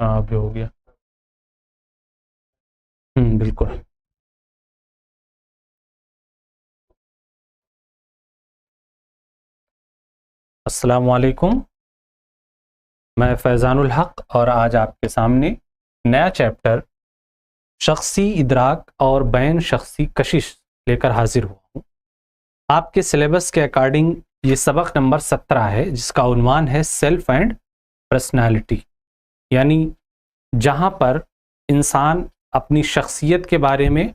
ابھی ہو گیا. بالکل. السلام علیکم، میں فیضان الحق اور آج آپ کے سامنے نیا چیپٹر شخصی ادراک اور بین شخصی کشش لے کر حاضر ہوا ہوں. آپ کے سلیبس کے اکارڈنگ یہ سبق نمبر 17 ہے، جس کا عنوان ہے سیلف اینڈ پرسنالٹی، یعنی جہاں پر انسان اپنی شخصیت کے بارے میں،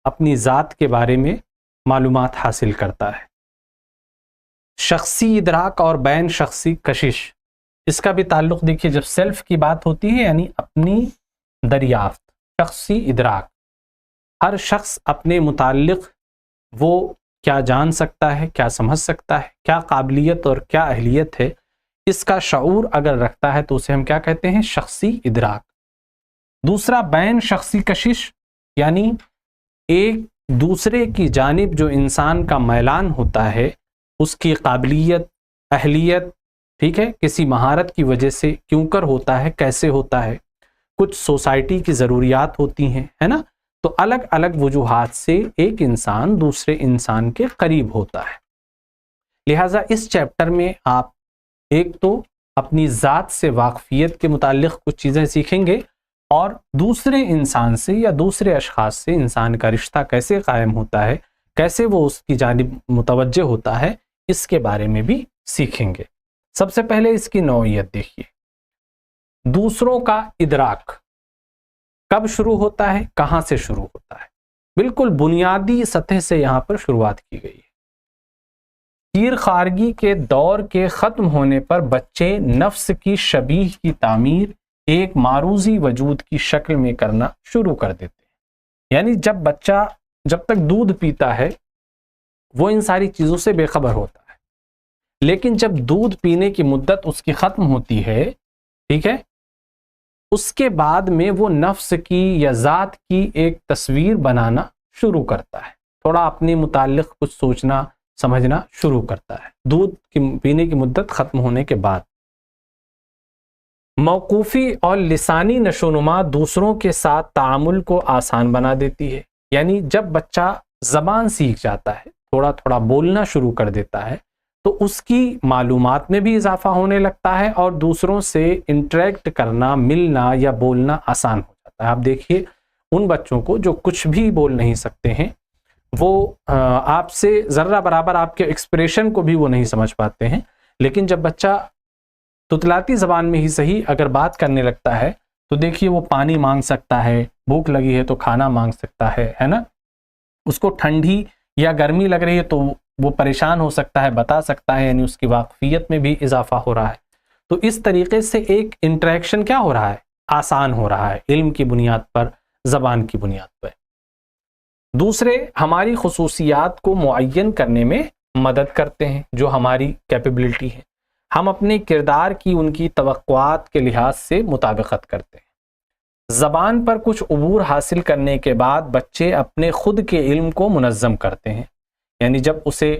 اپنی ذات کے بارے میں معلومات حاصل کرتا ہے. شخصی ادراک اور بین شخصی کشش، اس کا بھی تعلق دیکھیے، جب سیلف کی بات ہوتی ہے یعنی اپنی دریافت، شخصی ادراک، ہر شخص اپنے متعلق وہ کیا جان سکتا ہے، کیا سمجھ سکتا ہے، کیا قابلیت اور کیا اہلیت ہے، اس کا شعور اگر رکھتا ہے تو اسے ہم کیا کہتے ہیں؟ شخصی ادراک. دوسرا بین شخصی کشش، یعنی ایک دوسرے کی جانب جو انسان کا میلان ہوتا ہے، اس کی قابلیت، اہلیت، ٹھیک ہے، کسی مہارت کی وجہ سے کیوں کر ہوتا ہے، کیسے ہوتا ہے، کچھ سوسائٹی کی ضروریات ہوتی ہیں، ہے نا، تو الگ الگ وجوہات سے ایک انسان دوسرے انسان کے قریب ہوتا ہے. لہٰذا اس چیپٹر میں آپ ایک تو اپنی ذات سے واقفیت کے متعلق کچھ چیزیں سیکھیں گے، اور دوسرے انسان سے یا دوسرے اشخاص سے انسان کا رشتہ کیسے قائم ہوتا ہے، کیسے وہ اس کی جانب متوجہ ہوتا ہے، اس کے بارے میں بھی سیکھیں گے. سب سے پہلے اس کی نوعیت دیکھیے. دوسروں کا ادراک کب شروع ہوتا ہے، کہاں سے شروع ہوتا ہے؟ بالکل بنیادی سطح سے یہاں پر شروعات کی گئی ہے. تیر خارگی کے دور کے ختم ہونے پر بچے نفس کی شبیہ کی تعمیر ایک معروضی وجود کی شکل میں کرنا شروع کر دیتے ہیں. یعنی جب بچہ جب تک دودھ پیتا ہے وہ ان ساری چیزوں سے بے خبر ہوتا ہے، لیکن جب دودھ پینے کی مدت اس کی ختم ہوتی ہے، ٹھیک ہے، اس کے بعد میں وہ نفس کی یا ذات کی ایک تصویر بنانا شروع کرتا ہے، تھوڑا اپنے متعلق کچھ سوچنا سمجھنا شروع کرتا ہے دودھ پینے کی مدت ختم ہونے کے بعد. موقوفی اور لسانی نشوونما دوسروں کے ساتھ تعامل کو آسان بنا دیتی ہے. یعنی جب بچہ زبان سیکھ جاتا ہے، تھوڑا تھوڑا بولنا شروع کر دیتا ہے، تو اس کی معلومات میں بھی اضافہ ہونے لگتا ہے اور دوسروں سے انٹریکٹ کرنا، ملنا یا بولنا آسان ہو جاتا ہے. آپ دیکھیے ان بچوں کو جو کچھ بھی بول نہیں سکتے ہیں، وہ آپ سے ذرہ برابر آپ کے ایکسپریشن کو بھی وہ نہیں سمجھ پاتے ہیں، لیکن جب بچہ تتلاتی زبان میں ہی صحیح اگر بات کرنے لگتا ہے تو دیکھیے وہ پانی مانگ سکتا ہے، بھوک لگی ہے تو کھانا مانگ سکتا ہے نا، اس کو ٹھنڈی یا گرمی لگ رہی ہے تو وہ پریشان ہو سکتا ہے، بتا سکتا ہے، یعنی اس کی واقفیت میں بھی اضافہ ہو رہا ہے. تو اس طریقے سے ایک انٹریکشن کیا ہو رہا ہے؟ آسان ہو رہا ہے، علم کی بنیاد پر، زبان کی بنیاد پر. دوسرے ہماری خصوصیات کو معین کرنے میں مدد کرتے ہیں، جو ہماری کیپیبلٹی ہے. ہم اپنے کردار کی ان کی توقعات کے لحاظ سے مطابقت کرتے ہیں. زبان پر کچھ عبور حاصل کرنے کے بعد بچے اپنے خود کے علم کو منظم کرتے ہیں. یعنی جب اسے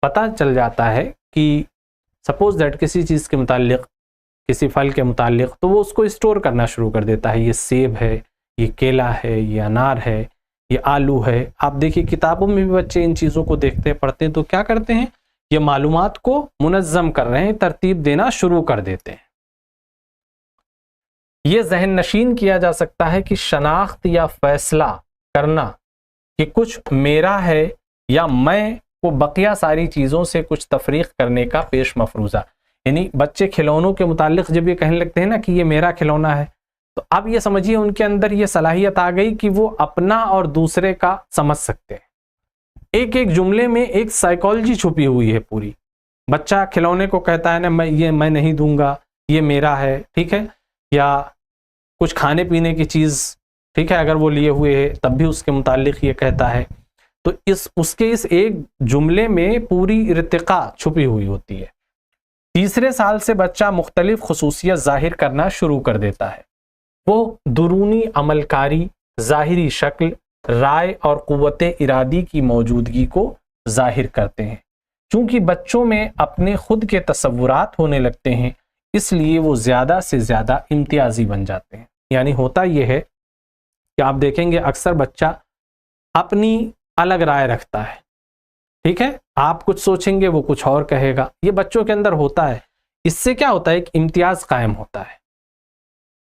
پتہ چل جاتا ہے کہ سپوز دیٹ کسی چیز کے متعلق، کسی پھل کے متعلق، تو وہ اس کو اسٹور کرنا شروع کر دیتا ہے. یہ سیب ہے، یہ کیلا ہے، یہ انار ہے، یہ آلو ہے. آپ دیکھیے کتابوں میں بھی بچے ان چیزوں کو دیکھتے پڑھتے ہیں تو کیا کرتے ہیں؟ یہ معلومات کو منظم کر رہے ہیں، ترتیب دینا شروع کر دیتے ہیں. یہ ذہن نشین کیا جا سکتا ہے کہ شناخت یا فیصلہ کرنا کہ کچھ میرا ہے یا میں کو بقیہ ساری چیزوں سے کچھ تفریق کرنے کا پیش مفروضہ. یعنی بچے کھلونوں کے متعلق جب یہ کہنے لگتے ہیں نا کہ یہ میرا کھلونا ہے، تو اب یہ سمجھیے ان کے اندر یہ صلاحیت آ گئی کہ وہ اپنا اور دوسرے کا سمجھ سکتے ہیں. ایک ایک جملے میں ایک سائیکالوجی چھپی ہوئی ہے پوری. بچہ کھلونے کو کہتا ہے نا میں نہیں دوں گا، یہ میرا ہے، ٹھیک ہے، یا کچھ کھانے پینے کی چیز، ٹھیک ہے، اگر وہ لیے ہوئے ہے تب بھی اس کے متعلق یہ کہتا ہے. تو اس کے ایک جملے میں پوری ارتقاء چھپی ہوئی ہوتی ہے. تیسرے سال سے بچہ مختلف خصوصیت ظاہر کرنا شروع کر دیتا ہے. وہ درونی عمل کاری، ظاہری شکل، رائے اور قوت ارادی کی موجودگی کو ظاہر کرتے ہیں. چونکہ بچوں میں اپنے خود کے تصورات ہونے لگتے ہیں، اس لیے وہ زیادہ سے زیادہ امتیازی بن جاتے ہیں. یعنی ہوتا یہ ہے کہ آپ دیکھیں گے اکثر بچہ اپنی الگ رائے رکھتا ہے, ٹھیک ہے, آپ کچھ سوچیں گے وہ کچھ اور کہے گا. یہ بچوں کے اندر ہوتا ہے. اس سے کیا ہوتا ہے, ایک امتیاز قائم ہوتا ہے.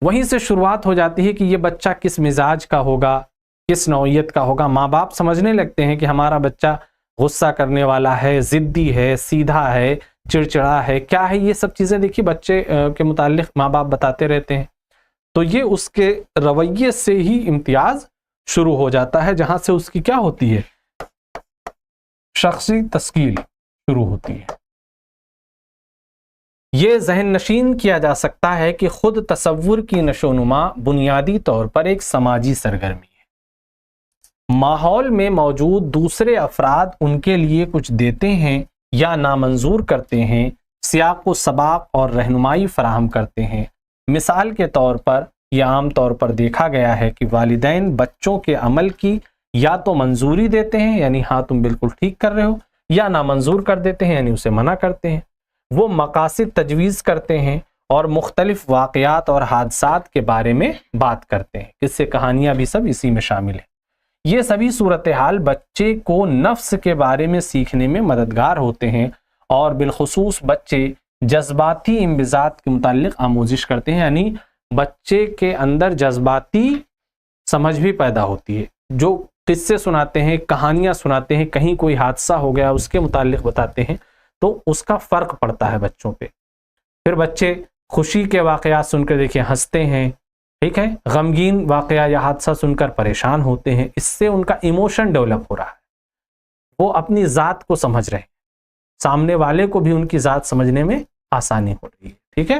وہیں سے شروعات ہو جاتی ہے کہ یہ بچہ کس مزاج کا ہوگا, کس نوعیت کا ہوگا. ماں باپ سمجھنے لگتے ہیں کہ ہمارا بچہ غصہ کرنے والا ہے, ضدی ہے, سیدھا ہے, چڑچڑا ہے, کیا ہے. یہ سب چیزیں دیکھیے بچے کے متعلق ماں باپ بتاتے رہتے ہیں. تو یہ اس کے رویے سے ہی امتیاز شروع ہو جاتا ہے, جہاں سے اس کی کیا ہوتی ہے, شخصی تشکیل شروع ہوتی ہے. یہ ذہن نشین کیا جا سکتا ہے کہ خود تصور کی نشو و نما بنیادی طور پر ایک سماجی سرگرمی ہے. ماحول میں موجود دوسرے افراد ان کے لیے کچھ دیتے ہیں یا نامنظور کرتے ہیں, سیاق و سباق اور رہنمائی فراہم کرتے ہیں. مثال کے طور پر یہ عام طور پر دیکھا گیا ہے کہ والدین بچوں کے عمل کی یا تو منظوری دیتے ہیں, یعنی ہاں تم بالکل ٹھیک کر رہے ہو, یا نامنظور کر دیتے ہیں, یعنی اسے منع کرتے ہیں. وہ مقاصد تجویز کرتے ہیں اور مختلف واقعات اور حادثات کے بارے میں بات کرتے ہیں. قصے کہانیاں بھی سب اسی میں شامل ہیں. یہ سبھی صورتحال بچے کو نفس کے بارے میں سیکھنے میں مددگار ہوتے ہیں, اور بالخصوص بچے جذباتی انبساط کے متعلق آموزش کرتے ہیں. یعنی بچے کے اندر جذباتی سمجھ بھی پیدا ہوتی ہے. جو قصے سناتے ہیں, کہانیاں سناتے ہیں, کہیں کوئی حادثہ ہو گیا اس کے متعلق بتاتے ہیں, تو اس کا فرق پڑتا ہے بچوں پہ. پھر بچے خوشی کے واقعات سن کر دیکھیں ہنستے ہیں, ٹھیک ہے, غمگین واقعہ یا حادثہ سن کر پریشان ہوتے ہیں. اس سے ان کا ایموشن ڈیولپ ہو رہا ہے, وہ اپنی ذات کو سمجھ رہے ہیں, سامنے والے کو بھی ان کی ذات سمجھنے میں آسانی ہو رہی ہے, ٹھیک ہے.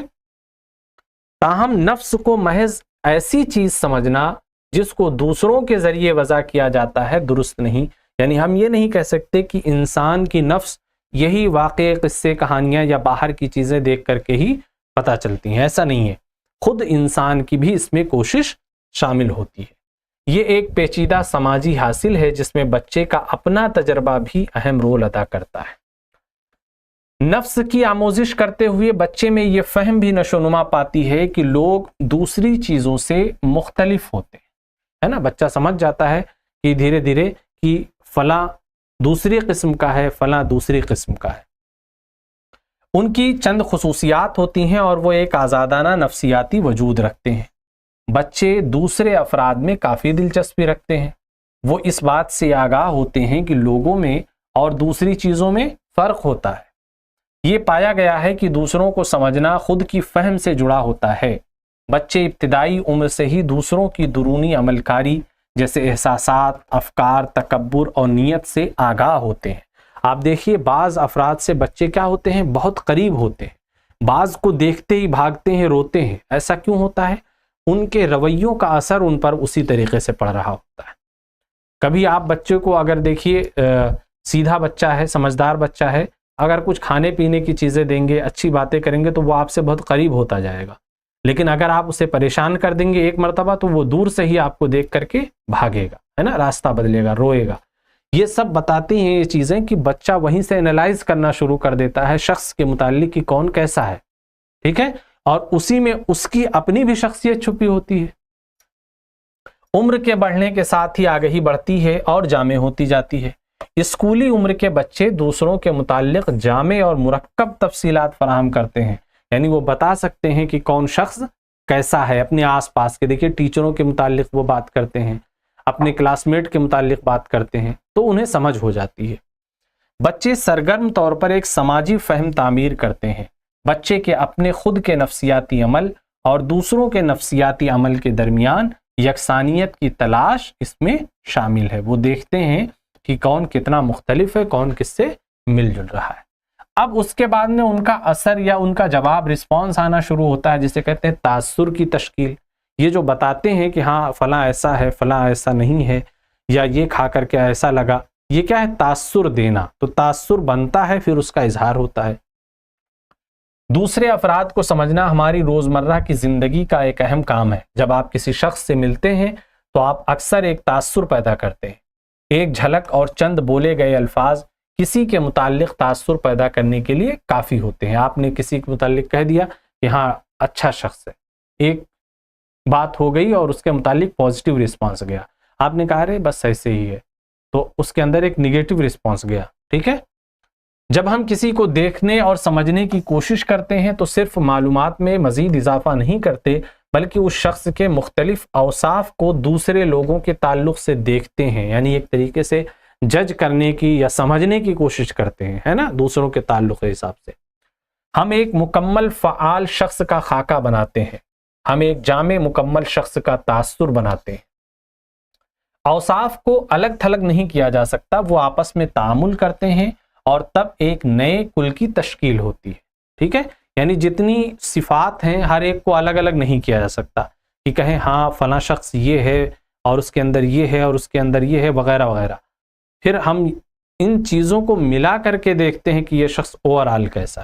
تاہم نفس کو محض ایسی چیز سمجھنا جس کو دوسروں کے ذریعے وضع کیا جاتا ہے درست نہیں. یعنی ہم یہ نہیں کہہ سکتے کہ انسان کی نفس یہی واقعے, قصے, کہانیاں یا باہر کی چیزیں دیکھ کر کے ہی پتہ چلتی ہیں. ایسا نہیں ہے, خود انسان کی بھی اس میں کوشش شامل ہوتی ہے. یہ ایک پیچیدہ سماجی حاصل ہے جس میں بچے کا اپنا تجربہ بھی اہم رول ادا کرتا ہے. نفس کی آموزش کرتے ہوئے بچے میں یہ فہم بھی نشو و نما پاتی ہے کہ لوگ دوسری چیزوں سے مختلف ہوتے ہیں, ہے نا. بچہ سمجھ جاتا ہے کہ دھیرے دھیرے کہ فلاں دوسری قسم کا ہے, فلاں دوسری قسم کا ہے. ان کی چند خصوصیات ہوتی ہیں اور وہ ایک آزادانہ نفسیاتی وجود رکھتے ہیں. بچے دوسرے افراد میں کافی دلچسپی رکھتے ہیں. وہ اس بات سے آگاہ ہوتے ہیں کہ لوگوں میں اور دوسری چیزوں میں فرق ہوتا ہے. یہ پایا گیا ہے کہ دوسروں کو سمجھنا خود کی فہم سے جڑا ہوتا ہے. بچے ابتدائی عمر سے ہی دوسروں کی درونی عمل کاری جیسے احساسات, افکار, تکبر اور نیت سے آگاہ ہوتے ہیں. آپ دیکھیے بعض افراد سے بچے کیا ہوتے ہیں, بہت قریب ہوتے ہیں. بعض کو دیکھتے ہی بھاگتے ہیں, روتے ہیں. ایسا کیوں ہوتا ہے؟ ان کے رویوں کا اثر ان پر اسی طریقے سے پڑ رہا ہوتا ہے. کبھی آپ بچے کو اگر دیکھیے سیدھا بچہ ہے, سمجھدار بچہ ہے, اگر کچھ کھانے پینے کی چیزیں دیں گے, اچھی باتیں کریں گے تو وہ آپ سے بہت قریب ہوتا جائے گا. لیکن اگر آپ اسے پریشان کر دیں گے ایک مرتبہ تو وہ دور سے ہی آپ کو دیکھ کر کے بھاگے گا, ہے نا, راستہ بدلے گا, روئے گا. یہ سب بتاتی ہیں یہ چیزیں کہ بچہ وہیں سے انالائز کرنا شروع کر دیتا ہے شخص کے متعلق کہ کون کیسا ہے, ٹھیک ہے, اور اسی میں اس کی اپنی بھی شخصیت چھپی ہوتی ہے. عمر کے بڑھنے کے ساتھ ہی آگہی بڑھتی ہے اور جامع ہوتی جاتی ہے. اسکولی عمر کے بچے دوسروں کے متعلق جامع اور مرکب تفصیلات فراہم کرتے ہیں. یعنی وہ بتا سکتے ہیں کہ کون شخص کیسا ہے. اپنے آس پاس کے دیکھیے ٹیچروں کے متعلق وہ بات کرتے ہیں, اپنے کلاس میٹ کے متعلق بات کرتے ہیں, تو انہیں سمجھ ہو جاتی ہے. بچے سرگرم طور پر ایک سماجی فہم تعمیر کرتے ہیں. بچے کے اپنے خود کے نفسیاتی عمل اور دوسروں کے نفسیاتی عمل کے درمیان یکسانیت کی تلاش اس میں شامل ہے. وہ دیکھتے ہیں کہ کون کتنا مختلف ہے, کون کس سے مل جل رہا ہے. اب اس کے بعد میں ان کا اثر یا ان کا جواب رسپانس آنا شروع ہوتا ہے, جسے کہتے ہیں تاثر کی تشکیل. یہ جو بتاتے ہیں کہ ہاں فلاں ایسا ہے, فلاں ایسا نہیں ہے, یا یہ کھا کر کے ایسا لگا, یہ کیا ہے, تاثر دینا. تو تاثر بنتا ہے, پھر اس کا اظہار ہوتا ہے. دوسرے افراد کو سمجھنا ہماری روزمرہ کی زندگی کا ایک اہم کام ہے. جب آپ کسی شخص سے ملتے ہیں تو آپ اکثر ایک تاثر پیدا کرتے ہیں. ایک جھلک اور چند بولے گئے الفاظ کسی کے متعلق تاثر پیدا کرنے کے لیے کافی ہوتے ہیں. آپ نے کسی کے متعلق کہہ دیا کہ ہاں اچھا شخص ہے، ایک بات ہو گئی اور اس کے متعلق پازیٹیو رسپانس گیا، آپ نے کہا رہے بس ایسے ہی ہے، تو اس کے اندر ایک نگیٹو رسپانس گیا. ٹھیک ہے، جب ہم کسی کو دیکھنے اور سمجھنے کی کوشش کرتے ہیں تو صرف معلومات میں مزید اضافہ نہیں کرتے بلکہ اس شخص کے مختلف اوصاف کو دوسرے لوگوں کے تعلق سے دیکھتے ہیں، یعنی ایک طریقے سے جج کرنے کی یا سمجھنے کی کوشش کرتے ہیں، ہے نا، دوسروں کے تعلق کے حساب سے. ہم ایک مکمل فعال شخص کا خاکہ بناتے ہیں، ہم ایک جامع مکمل شخص کا تاثر بناتے ہیں. اوصاف کو الگ تھلگ نہیں کیا جا سکتا، وہ آپس میں تعامل کرتے ہیں اور تب ایک نئے کل کی تشکیل ہوتی ہے. ٹھیک ہے، یعنی جتنی صفات ہیں ہر ایک کو الگ الگ نہیں کیا جا سکتا کہ کہیں ہاں فلاں شخص یہ ہے اور اس کے اندر یہ ہے اور اس کے اندر یہ ہے وغیرہ وغیرہ. پھر ہم ان چیزوں کو ملا کر کے دیکھتے ہیں کہ یہ شخص اوور آل کیسا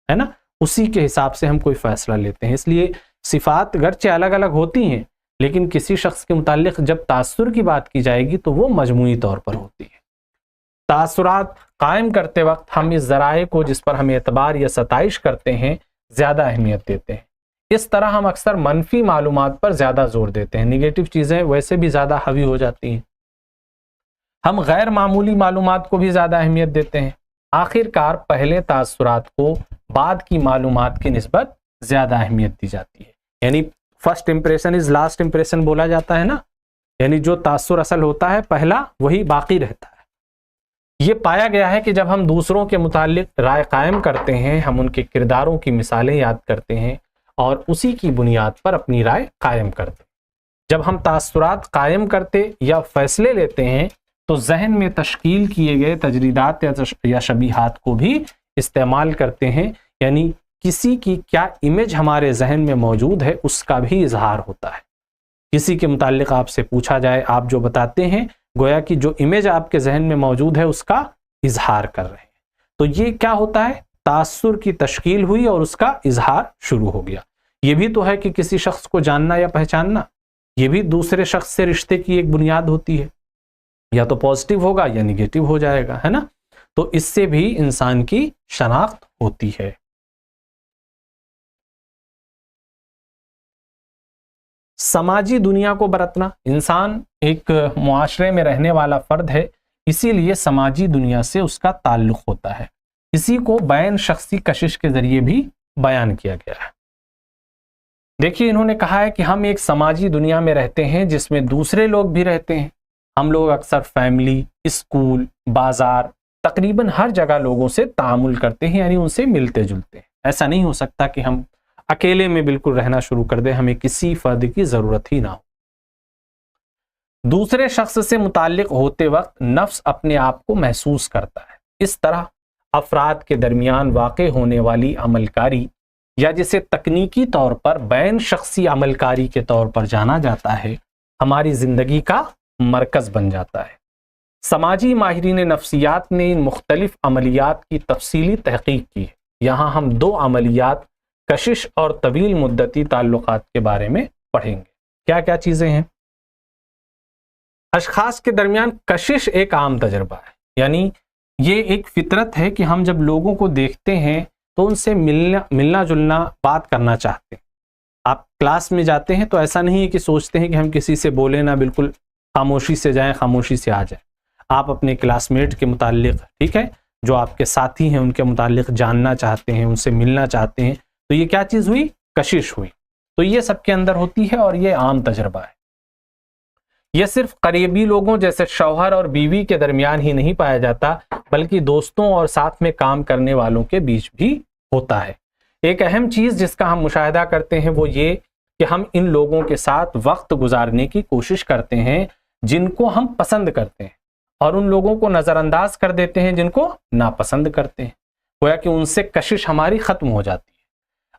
ہے نا، اسی کے حساب سے ہم کوئی فیصلہ لیتے ہیں. اس لیے صفات گرچہ الگ الگ ہوتی ہیں لیکن کسی شخص کے متعلق جب تاثر کی بات کی جائے گی تو وہ مجموعی طور پر ہوتی ہے. تاثرات قائم کرتے وقت ہم اس ذرائع کو جس پر ہم اعتبار یا ستائش کرتے ہیں زیادہ اہمیت دیتے ہیں. اس طرح ہم اکثر منفی معلومات پر زیادہ زور دیتے ہیں، نگیٹو چیزیں ویسے بھی زیادہ حاوی ہو جاتی ہیں. ہم غیر معمولی معلومات کو بھی زیادہ اہمیت دیتے ہیں. آخر کار پہلے تاثرات کو بعد کی معلومات کی نسبت زیادہ اہمیت دی جاتی ہے. یعنی first impression is last impression بولا جاتا ہے نا، یعنی جو تاثر اصل ہوتا ہے پہلا وہی باقی رہتا ہے. یہ پایا گیا ہے کہ جب ہم دوسروں کے متعلق رائے قائم کرتے ہیں ہم ان کے کرداروں کی مثالیں یاد کرتے ہیں اور اسی کی بنیاد پر اپنی رائے قائم کرتے ہیں. جب ہم تاثرات قائم کرتے یا فیصلے لیتے ہیں تو ذہن میں تشکیل کیے گئے تجریدات یا شبیہات کو بھی استعمال کرتے ہیں، یعنی کسی کی کیا امیج ہمارے ذہن میں موجود ہے اس کا بھی اظہار ہوتا ہے. کسی کے متعلق آپ سے پوچھا جائے، آپ جو بتاتے ہیں گویا کہ جو امیج آپ کے ذہن میں موجود ہے اس کا اظہار کر رہے ہیں. تو یہ کیا ہوتا ہے؟ تاثر کی تشکیل ہوئی اور اس کا اظہار شروع ہو گیا. یہ بھی تو ہے کہ کسی شخص کو جاننا یا پہچاننا، یہ بھی دوسرے شخص سے رشتے کی ایک بنیاد ہوتی ہے، یا تو پازیٹیو ہوگا یا نگیٹو ہو جائے گا، ہے نا. تو اس سے بھی انسان کی شناخت ہوتی ہے. سماجی دنیا کو برتنا، انسان ایک معاشرے میں رہنے والا فرد ہے، اسی لیے سماجی دنیا سے اس کا تعلق ہوتا ہے. اسی کو بین شخصی کشش کے ذریعے بھی بیان کیا گیا ہے. دیکھیے انہوں نے کہا ہے کہ ہم ایک سماجی دنیا میں رہتے ہیں جس میں دوسرے لوگ بھی رہتے ہیں. ہم لوگ اکثر فیملی، اسکول، بازار، تقریباً ہر جگہ لوگوں سے تعامل کرتے ہیں، یعنی ان سے ملتے جلتے ہیں. ایسا نہیں ہو سکتا کہ ہم اکیلے میں بالکل رہنا شروع کر دیں، ہمیں کسی فرد کی ضرورت ہی نہ ہو. دوسرے شخص سے متعلق ہوتے وقت نفس اپنے آپ کو محسوس کرتا ہے. اس طرح افراد کے درمیان واقع ہونے والی عمل کاری یا جسے تکنیکی طور پر بین شخصی عمل کاری کے طور پر جانا جاتا ہے ہماری زندگی کا مرکز بن جاتا ہے. سماجی ماہرین نفسیات نے ان مختلف عملیات کی تفصیلی تحقیق کی ہے. یہاں ہم دو عملیات کشش اور طویل مدتی تعلقات کے بارے میں پڑھیں گے. کیا کیا چیزیں ہیں؟ اشخاص کے درمیان کشش ایک عام تجربہ ہے، یعنی یہ ایک فطرت ہے کہ ہم جب لوگوں کو دیکھتے ہیں تو ان سے ملنا جلنا بات کرنا چاہتے ہیں. آپ کلاس میں جاتے ہیں تو ایسا نہیں ہے کہ سوچتے ہیں کہ ہم کسی سے بولیں نہ، بالکل خاموشی سے جائیں، خاموشی سے آ جائیں. آپ اپنے کلاس میٹ کے متعلق، ٹھیک ہے، جو آپ کے ساتھی ہیں ان کے متعلق جاننا چاہتے ہیں، ان سے ملنا چاہتے ہیں. تو یہ کیا چیز ہوئی؟ کشش ہوئی. تو یہ سب کے اندر ہوتی ہے اور یہ عام تجربہ ہے. یہ صرف قریبی لوگوں جیسے شوہر اور بیوی کے درمیان ہی نہیں پایا جاتا بلکہ دوستوں اور ساتھ میں کام کرنے والوں کے بیچ بھی ہوتا ہے. ایک اہم چیز جس کا ہم مشاہدہ کرتے ہیں وہ یہ کہ ہم ان لوگوں کے ساتھ وقت گزارنے کی کوشش کرتے ہیں جن کو ہم پسند کرتے ہیں اور ان لوگوں کو نظر انداز کر دیتے ہیں جن کو ناپسند کرتے ہیں. گویا کہ ان سے کشش ہماری ختم ہو جاتی ہے.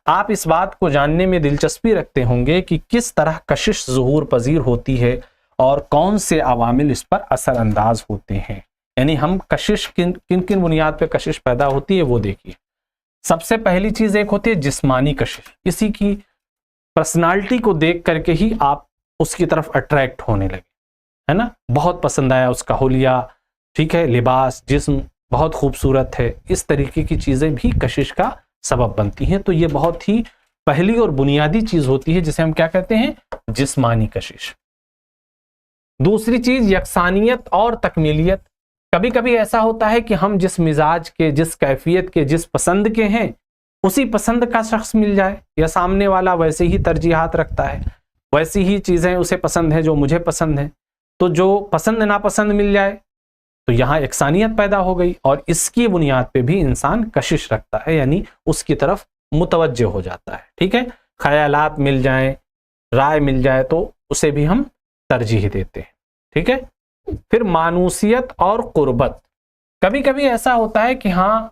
آپ اس بات کو جاننے میں دلچسپی رکھتے ہوں گے کہ کس طرح کشش ظہور پذیر ہوتی ہے اور کون سے عوامل اس پر اثر انداز ہوتے ہیں. یعنی ہم کشش کن کن بنیاد پہ کشش پیدا ہوتی ہے وہ دیکھیے. سب سے پہلی چیز ایک ہوتی ہے جسمانی کشش. کسی کی پرسنالٹی کو دیکھ کر کے ہی آپ اس کی طرف اٹریکٹ ہونے لگے، ہے نا، بہت پسند آیا اس کا حلیہ، ٹھیک ہے، لباس، جسم بہت خوبصورت ہے. اس طریقے کی چیزیں بھی کشش کا سبب بنتی ہیں. تو یہ بہت ہی پہلی اور بنیادی چیز ہوتی ہے جسے ہم کیا کہتے ہیں؟ جسمانی کشش۔ دوسری چیز یکسانیت اور تکمیلیت۔ کبھی کبھی ایسا ہوتا ہے کہ ہم جس مزاج کے، جس کیفیت کے، جس پسند کے ہیں، اسی پسند کا شخص مل جائے، یا سامنے والا ویسے ہی ترجیحات رکھتا ہے، ویسی ہی چیزیں اسے پسند ہیں جو مجھے پسند ہیں، تو جو پسند ناپسند مل جائے تو یہاں یکسانیت پیدا ہو گئی، اور اس کی بنیاد پہ بھی انسان کشش رکھتا ہے، یعنی اس کی طرف متوجہ ہو جاتا ہے۔ ٹھیک ہے، خیالات مل جائیں، رائے مل جائے تو اسے بھی ہم ترجیح دیتے ہیں۔ ٹھیک ہے، پھر مانوسیت اور قربت۔ کبھی کبھی ایسا ہوتا ہے کہ ہاں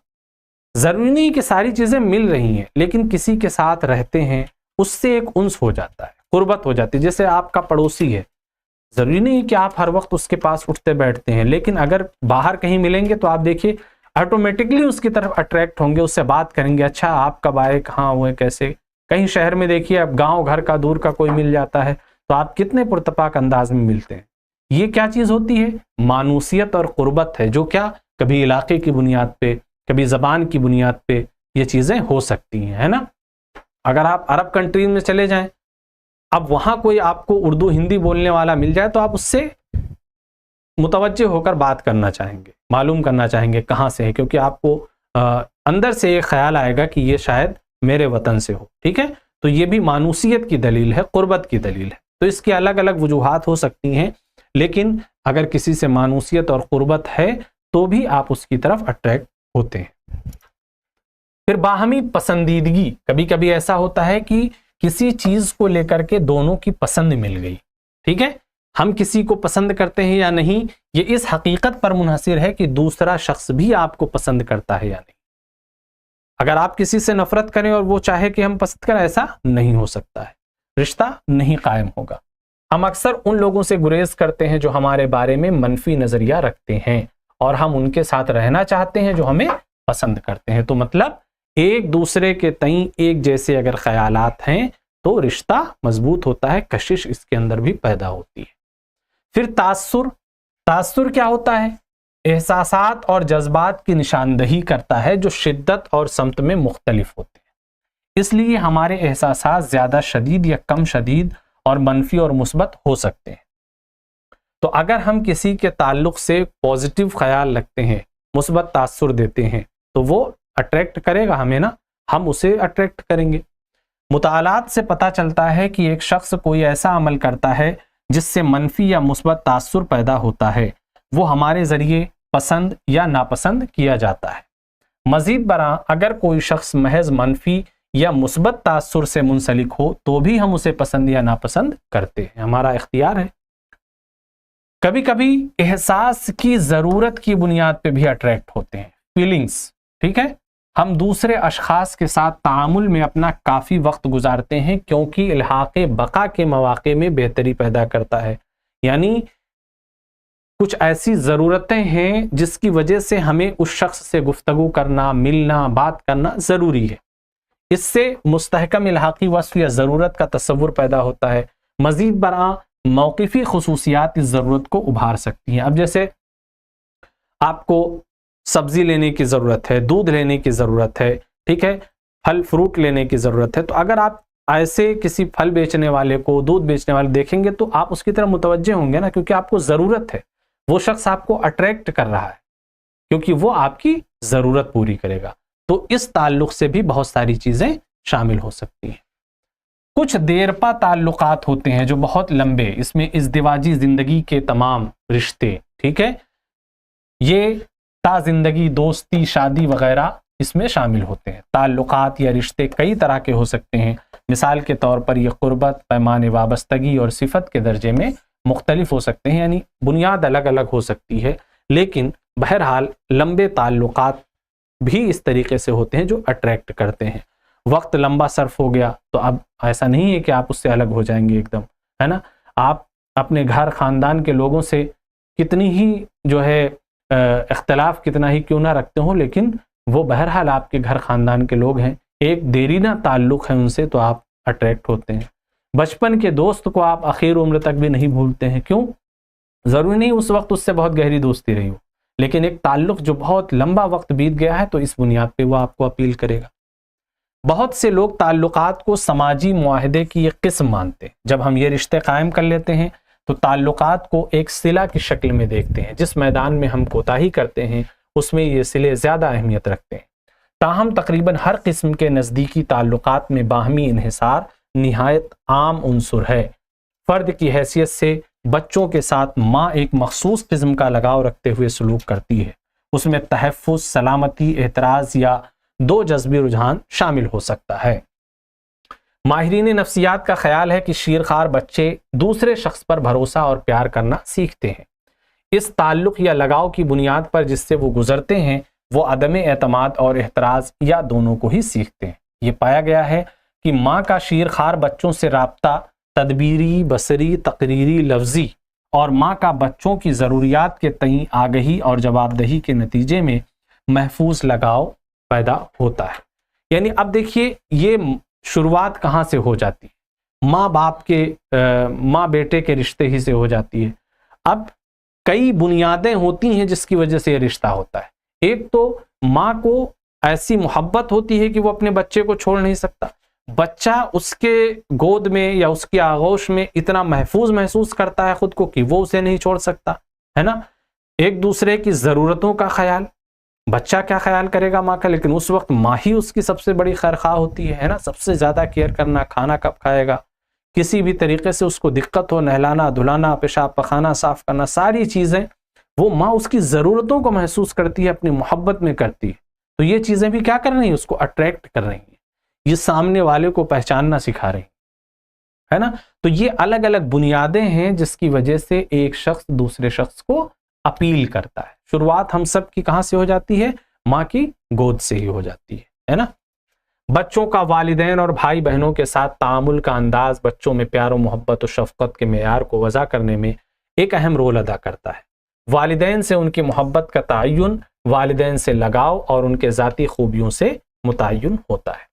ضروری نہیں کہ ساری چیزیں مل رہی ہیں، لیکن کسی کے ساتھ رہتے ہیں اس سے ایک انس ہو جاتا ہے، قربت ہو جاتی ہے۔ جیسے آپ کا پڑوسی ہے، ضروری نہیں کہ آپ ہر وقت اس کے پاس اٹھتے بیٹھتے ہیں، لیکن اگر باہر کہیں ملیں گے تو آپ دیکھیے آٹومیٹکلی اس کی طرف اٹریکٹ ہوں گے، اس سے بات کریں گے، اچھا آپ کب آئے، کہاں ہوئے، کیسے۔ کہیں شہر میں دیکھیے اب گاؤں گھر کا دور کا کوئی مل جاتا ہے تو آپ کتنے پرتپاک انداز میں ملتے ہیں۔ یہ کیا چیز ہوتی ہے؟ مانوسیت اور قربت ہے، جو کیا کبھی علاقے کی بنیاد پہ، کبھی زبان کی بنیاد پہ یہ چیزیں ہو سکتی ہیں، ہے نا۔ اگر آپ عرب کنٹری میں چلے جائیں، اب وہاں کوئی آپ کو اردو ہندی بولنے والا مل جائے تو آپ اس سے متوجہ ہو کر بات کرنا چاہیں گے، معلوم کرنا چاہیں گے کہاں سے ہے، کیونکہ آپ کو اندر سے یہ خیال آئے گا کہ یہ شاید میرے وطن سے ہو۔ ٹھیک ہے، تو یہ بھی مانوسیت کی دلیل ہے، قربت کی دلیل ہے۔ تو اس کی الگ الگ وجوہات ہو سکتی ہیں، لیکن اگر کسی سے مانوسیت اور قربت ہے تو بھی آپ اس کی طرف اٹریکٹ ہوتے ہیں۔ پھر باہمی پسندیدگی۔ کبھی کبھی ایسا ہوتا ہے کہ کسی چیز کو لے کر کے دونوں کی پسند مل گئی۔ ٹھیک ہے، ہم کسی کو پسند کرتے ہیں یا نہیں، یہ اس حقیقت پر منحصر ہے کہ دوسرا شخص بھی آپ کو پسند کرتا ہے یا نہیں۔ اگر آپ کسی سے نفرت کریں اور وہ چاہے کہ ہم پسند کریں، ایسا نہیں ہو سکتا ہے، رشتہ نہیں قائم ہوگا۔ ہم اکثر ان لوگوں سے گریز کرتے ہیں جو ہمارے بارے میں منفی نظریہ رکھتے ہیں، اور ہم ان کے ساتھ رہنا چاہتے ہیں جو ہمیں پسند کرتے ہیں۔ تو مطلب ایک دوسرے کے تئیں ایک جیسے اگر خیالات ہیں تو رشتہ مضبوط ہوتا ہے، کشش اس کے اندر بھی پیدا ہوتی ہے۔ پھر تاثر۔ تاثر کیا ہوتا ہے؟ احساسات اور جذبات کی نشاندہی کرتا ہے جو شدت اور سمت میں مختلف ہوتے ہیں، اس لیے ہمارے احساسات زیادہ شدید یا کم شدید اور منفی اور مثبت ہو سکتے ہیں۔ تو اگر ہم کسی کے تعلق سے پازیٹیو خیال رکھتے ہیں، مثبت تاثر دیتے ہیں، تو وہ اٹریکٹ کرے گا ہمیں نا، ہم اسے اٹریکٹ کریں گے۔ مطالعات سے پتہ چلتا ہے کہ ایک شخص کوئی ایسا عمل کرتا ہے جس سے منفی یا مثبت تاثر پیدا ہوتا ہے، وہ ہمارے ذریعے پسند یا ناپسند کیا جاتا ہے۔ مزید برآں اگر کوئی شخص محض منفی یا مثبت تاثر سے منسلک ہو تو بھی ہم اسے پسند یا ناپسند کرتے ہیں، ہمارا اختیار ہے۔ کبھی کبھی احساس کی ضرورت کی بنیاد پہ بھی اٹریکٹ ہوتے ہیں، فیلنگز۔ ٹھیک ہے، ہم دوسرے اشخاص کے ساتھ تعامل میں اپنا کافی وقت گزارتے ہیں کیونکہ الحاق بقا کے مواقع میں بہتری پیدا کرتا ہے، یعنی کچھ ایسی ضرورتیں ہیں جس کی وجہ سے ہمیں اس شخص سے گفتگو کرنا، ملنا، بات کرنا ضروری ہے۔ اس سے مستحکم الحاقی وصف یا ضرورت کا تصور پیدا ہوتا ہے۔ مزید برآں موقفی خصوصیات اس ضرورت کو ابھار سکتی ہیں۔ اب جیسے آپ کو سبزی لینے کی ضرورت ہے، دودھ لینے کی ضرورت ہے، ٹھیک ہے، پھل فروٹ لینے کی ضرورت ہے، تو اگر آپ ایسے کسی پھل بیچنے والے کو، دودھ بیچنے والے دیکھیں گے تو آپ اس کی طرف متوجہ ہوں گے نا، کیونکہ آپ کو ضرورت ہے، وہ شخص آپ کو اٹریکٹ کر رہا ہے کیونکہ وہ آپ کی ضرورت پوری کرے گا۔ تو اس تعلق سے بھی بہت ساری چیزیں شامل ہو سکتی ہیں۔ کچھ دیرپا تعلقات ہوتے ہیں جو بہت لمبے، اس میں ازدواجی زندگی کے تمام رشتے، ٹھیک ہے، یہ تا زندگی دوستی، شادی وغیرہ اس میں شامل ہوتے ہیں۔ تعلقات یا رشتے کئی طرح کے ہو سکتے ہیں، مثال کے طور پر یہ قربت، پیمان وابستگی اور صفت کے درجے میں مختلف ہو سکتے ہیں، یعنی بنیاد الگ الگ ہو سکتی ہے، لیکن بہرحال لمبے تعلقات بھی اس طریقے سے ہوتے ہیں جو اٹریکٹ کرتے ہیں۔ وقت لمبا صرف ہو گیا تو اب ایسا نہیں ہے کہ آپ اس سے الگ ہو جائیں گے ایک دم، ہے نا۔ آپ اپنے گھر خاندان کے لوگوں سے کتنی ہی جو ہے اختلاف کتنا ہی کیوں نہ رکھتے ہوں، لیکن وہ بہرحال آپ کے گھر خاندان کے لوگ ہیں، ایک دیرینہ تعلق ہے ان سے، تو آپ اٹریکٹ ہوتے ہیں۔ بچپن کے دوست کو آپ آخر عمر تک بھی نہیں بھولتے ہیں، کیوں؟ ضروری نہیں اس وقت اس سے بہت گہری دوستی رہی ہو، لیکن ایک تعلق جو بہت لمبا وقت بیت گیا ہے تو اس بنیاد پہ وہ آپ کو اپیل کرے گا۔ بہت سے لوگ تعلقات کو سماجی معاہدے کی ایک قسم مانتے ہیں. جب ہم یہ رشتے قائم کر لیتے ہیں تو تعلقات کو ایک صلہ کی شکل میں دیکھتے ہیں. جس میدان میں ہم کوتاہی کرتے ہیں اس میں یہ صلے زیادہ اہمیت رکھتے ہیں. تاہم تقریباً ہر قسم کے نزدیکی تعلقات میں باہمی انحصار نہایت عام عنصر ہے. فرد کی حیثیت سے بچوں کے ساتھ ماں ایک مخصوص قسم کا لگاؤ رکھتے ہوئے سلوک کرتی ہے. اس میں تحفظ، سلامتی، اعتراض یا دو جذبی رجحان شامل ہو سکتا ہے. ماہرین نفسیات کا خیال ہے کہ شیرخوار بچے دوسرے شخص پر بھروسہ اور پیار کرنا سیکھتے ہیں. اس تعلق یا لگاؤ کی بنیاد پر جس سے وہ گزرتے ہیں وہ عدم اعتماد اور احتراز یا دونوں کو ہی سیکھتے ہیں. یہ پایا گیا ہے کہ ماں کا شیرخوار بچوں سے رابطہ تدبیری، بصری، تقریری، لفظی اور ماں کا بچوں کی ضروریات کے تئیں آگہی اور جواب دہی کے نتیجے میں محفوظ لگاؤ پیدا ہوتا ہے. یعنی اب دیکھیے یہ شروعات کہاں سے ہو جاتی ہے؟ ماں باپ کے ماں بیٹے کے رشتے ہی سے ہو جاتی ہے. اب کئی بنیادیں ہوتی ہیں جس کی وجہ سے یہ رشتہ ہوتا ہے. ایک تو ماں کو ایسی محبت ہوتی ہے کہ وہ اپنے بچے کو چھوڑ نہیں سکتا. بچہ اس کے گود میں یا اس کی آغوش میں اتنا محفوظ محسوس کرتا ہے خود کو کہ وہ اسے نہیں چھوڑ سکتا ہے نا. ایک دوسرے کی ضرورتوں کا خیال، بچہ کیا خیال کرے گا ماں کا، لیکن اس وقت ماں ہی اس کی سب سے بڑی خیرخواہ ہوتی ہے نا. سب سے زیادہ کیئر کرنا، کھانا کب کھائے گا، کسی بھی طریقے سے اس کو دقت ہو، نہلانا دھلانا، پیشاب پخانا صاف کرنا، ساری چیزیں وہ ماں اس کی ضرورتوں کو محسوس کرتی ہے، اپنی محبت میں کرتی ہے. تو یہ چیزیں بھی کیا کر رہی ہیں، اس کو اٹریکٹ کر رہی ہیں، یہ سامنے والے کو پہچاننا سکھا رہی ہے نا. تو یہ الگ الگ بنیادیں ہیں جس کی وجہ سے ایک شخص دوسرے شخص کو اپیل کرتا ہے. شروعات ہم سب کی کہاں سے ہو جاتی ہے؟ ماں کی گود سے ہی ہو جاتی ہے نا. بچوں کا والدین اور بھائی بہنوں کے ساتھ تعامل کا انداز بچوں میں پیار و محبت و شفقت کے معیار کو وضع کرنے میں ایک اہم رول ادا کرتا ہے. والدین سے ان کی محبت کا تعین والدین سے لگاؤ اور ان کے ذاتی خوبیوں سے متعین ہوتا ہے.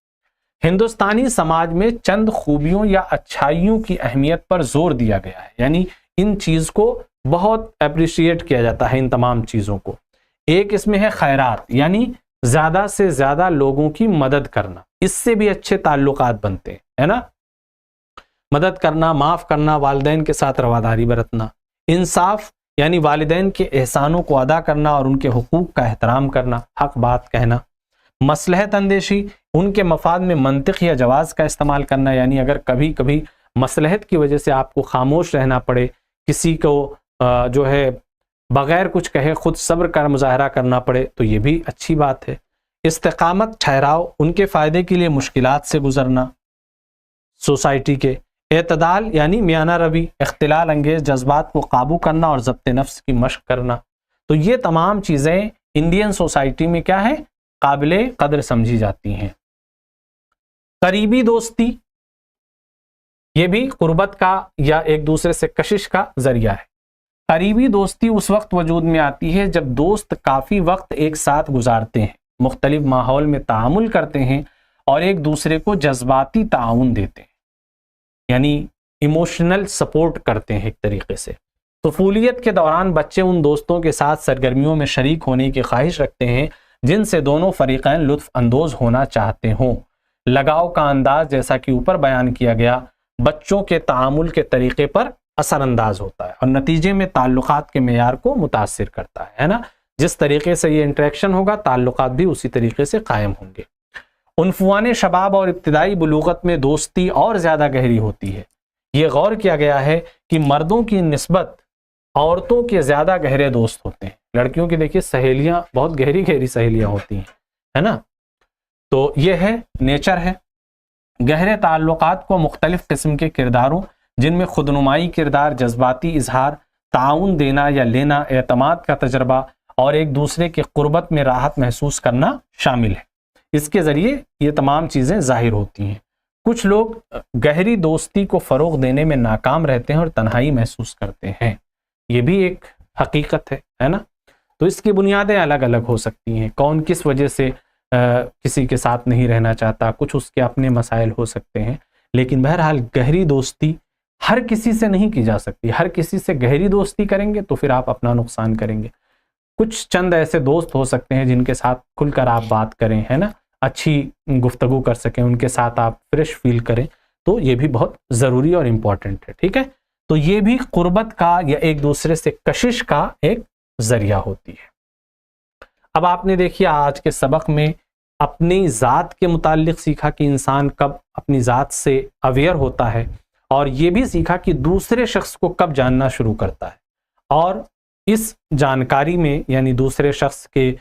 ہندوستانی سماج میں چند خوبیوں یا اچھائیوں کی اہمیت پر زور دیا گیا ہے، یعنی ان چیز کو بہت اپریشیٹ کیا جاتا ہے ان تمام چیزوں کو. ایک اس میں ہے خیرات، یعنی زیادہ سے زیادہ لوگوں کی مدد کرنا، اس سے بھی اچھے تعلقات بنتے ہیں ہے نا. مدد کرنا، معاف کرنا، والدین کے ساتھ رواداری برتنا. انصاف، یعنی والدین کے احسانوں کو ادا کرنا اور ان کے حقوق کا احترام کرنا، حق بات کہنا. مصلحت اندیشی، ان کے مفاد میں منطق یا جواز کا استعمال کرنا، یعنی اگر کبھی کبھی مصلحت کی وجہ سے آپ کو خاموش رہنا پڑے، کسی کو جو ہے بغیر کچھ کہے خود صبر کا مظاہرہ کرنا پڑے تو یہ بھی اچھی بات ہے. استقامت، ٹھہراؤ، ان کے فائدے کے لیے مشکلات سے گزرنا سوسائٹی کے. اعتدال، یعنی میانہ روی، اختلال انگیز جذبات کو قابو کرنا اور ضبط نفس کی مشق کرنا. تو یہ تمام چیزیں انڈین سوسائٹی میں کیا ہے، قابل قدر سمجھی جاتی ہیں. قریبی دوستی، یہ بھی قربت کا یا ایک دوسرے سے کشش کا ذریعہ ہے. قریبی دوستی اس وقت وجود میں آتی ہے جب دوست کافی وقت ایک ساتھ گزارتے ہیں، مختلف ماحول میں تعامل کرتے ہیں اور ایک دوسرے کو جذباتی تعاون دیتے ہیں، یعنی ایموشنل سپورٹ کرتے ہیں ایک طریقے سے. طفولیت کے دوران بچے ان دوستوں کے ساتھ سرگرمیوں میں شریک ہونے کی خواہش رکھتے ہیں جن سے دونوں فریقین لطف اندوز ہونا چاہتے ہوں. لگاؤ کا انداز، جیسا کہ اوپر بیان کیا گیا، بچوں کے تعامل کے طریقے پر اثر انداز ہوتا ہے اور نتیجے میں تعلقات کے معیار کو متاثر کرتا ہے نا. جس طریقے سے یہ انٹریکشن ہوگا تعلقات بھی اسی طریقے سے قائم ہوں گے. عنفوان شباب اور ابتدائی بلوغت میں دوستی اور زیادہ گہری ہوتی ہے. یہ غور کیا گیا ہے کہ مردوں کی نسبت عورتوں کے زیادہ گہرے دوست ہوتے ہیں. لڑکیوں کی دیکھیے سہیلیاں بہت گہری گہری سہیلیاں ہوتی ہیں ہے نا. تو یہ ہے نیچر ہے. گہرے تعلقات کو مختلف قسم کے کرداروں، جن میں خودنمائی کردار، جذباتی اظہار، تعاون دینا یا لینا، اعتماد کا تجربہ اور ایک دوسرے کی قربت میں راحت محسوس کرنا شامل ہے. اس کے ذریعے یہ تمام چیزیں ظاہر ہوتی ہیں. کچھ لوگ گہری دوستی کو فروغ دینے میں ناکام رہتے ہیں اور تنہائی محسوس کرتے ہیں. یہ بھی ایک حقیقت ہے نا. تو اس کی بنیادیں الگ الگ ہو سکتی ہیں. کون کس وجہ سے کسی کے ساتھ نہیں رہنا چاہتا، کچھ اس کے اپنے مسائل ہو سکتے ہیں. لیکن بہرحال گہری دوستی ہر کسی سے نہیں کی جا سکتی. ہر کسی سے گہری دوستی کریں گے تو پھر آپ اپنا نقصان کریں گے. کچھ چند ایسے دوست ہو سکتے ہیں جن کے ساتھ کھل کر آپ بات کریں ہے نا، اچھی گفتگو کر سکیں، ان کے ساتھ آپ فریش فیل کریں، تو یہ بھی بہت ضروری اور امپورٹنٹ ہے. ٹھیک ہے، تو یہ بھی قربت کا یا ایک دوسرے سے کشش کا ایک ذریعہ ہوتی ہے. اب آپ نے دیکھیے آج کے سبق میں اپنی ذات کے متعلق سیکھا کہ انسان کب اپنی ذات سے اویئر ہوتا ہے، اور یہ بھی سیکھا کہ دوسرے شخص کو کب جاننا شروع کرتا ہے، اور اس جانکاری میں یعنی دوسرے شخص کے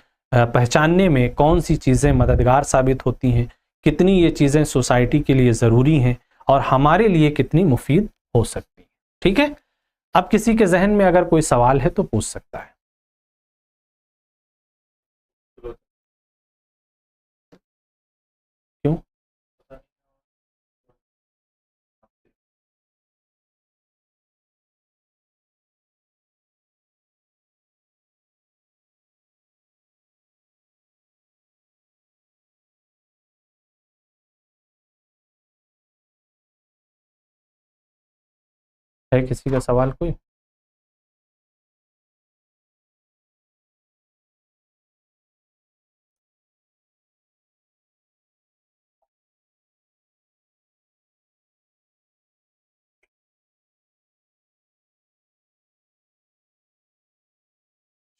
پہچاننے میں کون سی چیزیں مددگار ثابت ہوتی ہیں، کتنی یہ چیزیں سوسائٹی کے لیے ضروری ہیں اور ہمارے لیے کتنی مفید ہو سکتی ہیں. ٹھیک ہے، اب کسی کے ذہن میں اگر کوئی سوال ہے تو پوچھ سکتا ہے. کیوں؟ ہے کسی کا سوال کوئی؟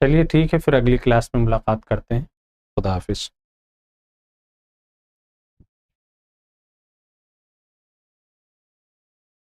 چلیے ٹھیک ہے، پھر اگلی کلاس میں ملاقات کرتے ہیں. خدا حافظ.